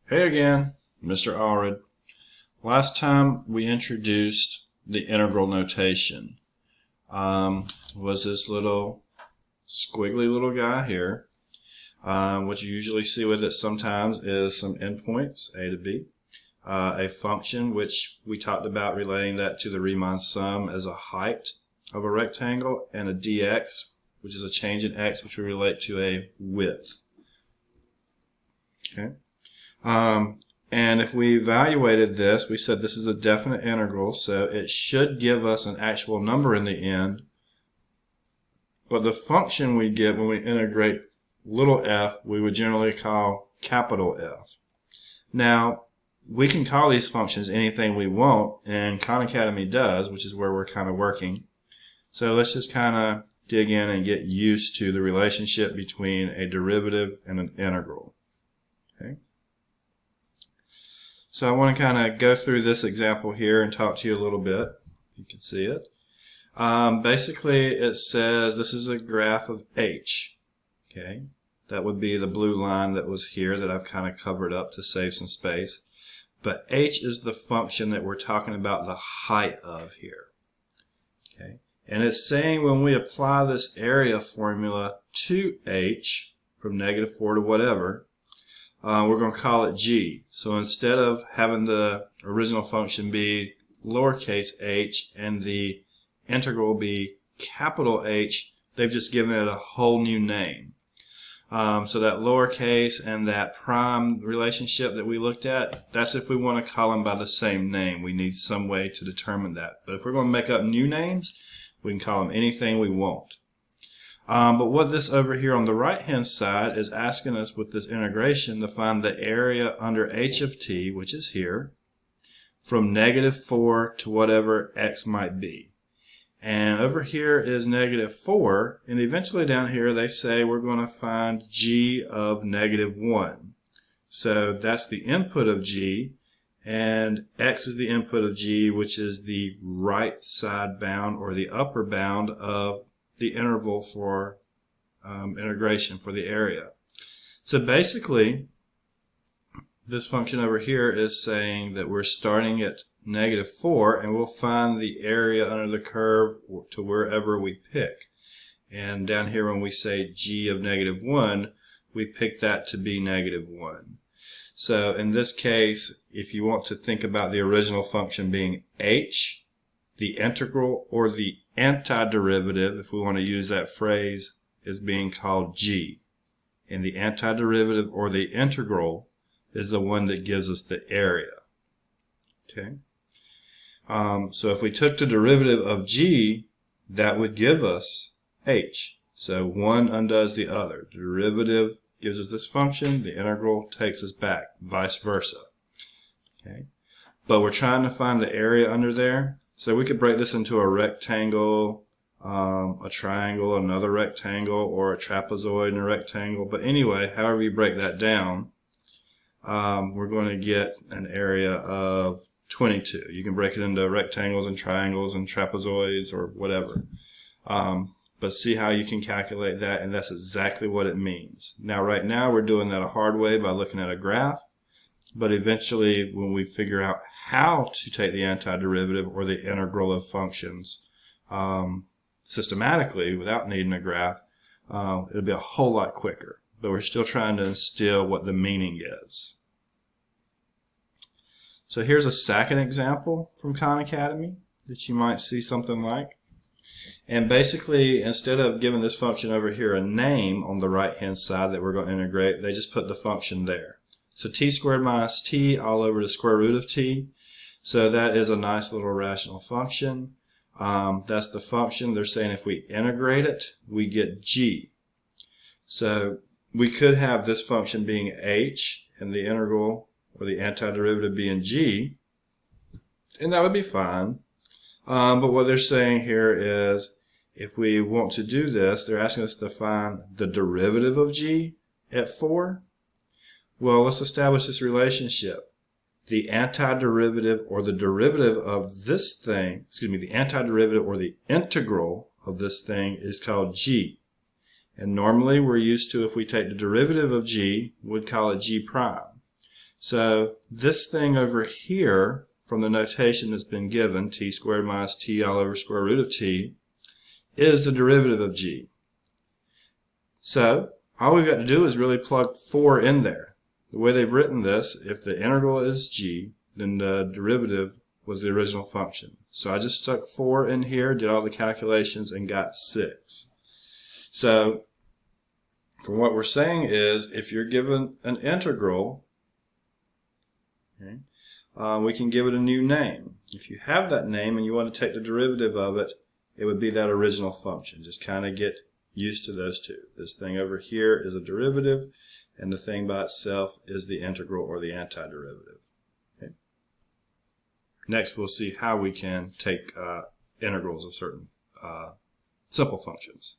Hey again, Mr. Allred. Last time we introduced the integral notation. Was this little squiggly little guy here. What you usually see with it sometimes is some endpoints, a to b, a function which we talked about relating that to the Riemann sum as a height of a rectangle, and a dx, which is a change in x, which we relate to a width. Okay. And if we evaluated this, we said this is a definite integral, so it should give us an actual number in the end. But the function we get when we integrate little f, we would generally call capital F. Now, we can call these functions anything we want, and Khan Academy does, which is where we're kind of working. So let's just kind of dig in and get used to the relationship between a derivative and an integral. Okay. So I want to kind of go through this example here and talk to you a little bit. You can see it. Basically, it says this is a graph of h. Okay, that would be the blue line that was here that I've kind of covered up to save some space. But h is the function that we're talking about the height of here. Okay, and it's saying when we apply this area formula to h from -4 to whatever, we're going to call it g. So instead of having the original function be lowercase h and the integral be capital H, they've just given it a whole new name. So that lowercase and that prime relationship that we looked at, that's if we want to call them by the same name. We need some way to determine that. But if we're going to make up new names, we can call them anything we want. But what this over here on the right hand side is asking us with this integration to find the area under h of t, which is here, from -4 to whatever x might be. And over here is -4, and eventually down here they say we're going to find g of -1. So that's the input of g, and x is the input of g, which is the right side bound or the upper bound of the interval for integration for the area. So basically, this function over here is saying that we're starting at -4, and we'll find the area under the curve to wherever we pick. And down here when we say g of -1, we pick that to be -1. So in this case, if you want to think about the original function being h, the integral or the antiderivative, if we want to use that phrase, is being called g. And the antiderivative or the integral is the one that gives us the area. Okay. So if we took the derivative of g, that would give us h. So one undoes the other. The derivative gives us this function, the integral takes us back, vice versa. Okay. But we're trying to find the area under there. So we could break this into a rectangle, a triangle, another rectangle, or a trapezoid and a rectangle. But anyway, however you break that down, we're going to get an area of 22. You can break it into rectangles and triangles and trapezoids or whatever. But see how you can calculate that, and that's exactly what it means. Now, right now, we're doing that a hard way by looking at a graph. But eventually, when we figure out how to take the antiderivative or the integral of functions systematically without needing a graph, it'll be a whole lot quicker. But we're still trying to instill what the meaning is. So here's a second example from Khan Academy that you might see something like. And basically, instead of giving this function over here a name on the right hand side that we're going to integrate, they just put the function there. So t squared minus t all over the square root of t. So that is a nice little rational function. That's the function. They're saying if we integrate it, we get g. So we could have this function being h and the integral or the antiderivative being g, and that would be fine. But what they're saying here is if we want to do this, they're asking us to find the derivative of g at 4. Well, let's establish this relationship. The antiderivative or the derivative of this thing, the antiderivative or the integral of this thing is called g. And normally we're used to, if we take the derivative of g, we'd call it g prime. So this thing over here, from the notation that's been given, t squared minus t all over square root of t, is the derivative of g. So all we've got to do is really plug 4 in there. The way they've written this, if the integral is g, then the derivative was the original function. So I just stuck 4 in here, did all the calculations, and got 6. So from what we're saying is, if you're given an integral, okay, we can give it a new name. If you have that name and you want to take the derivative of it, it would be that original function. Just kind of get used to those two. This thing over here is a derivative, and the thing by itself is the integral or the antiderivative. Okay. Next, we'll see how we can take integrals of certain simple functions.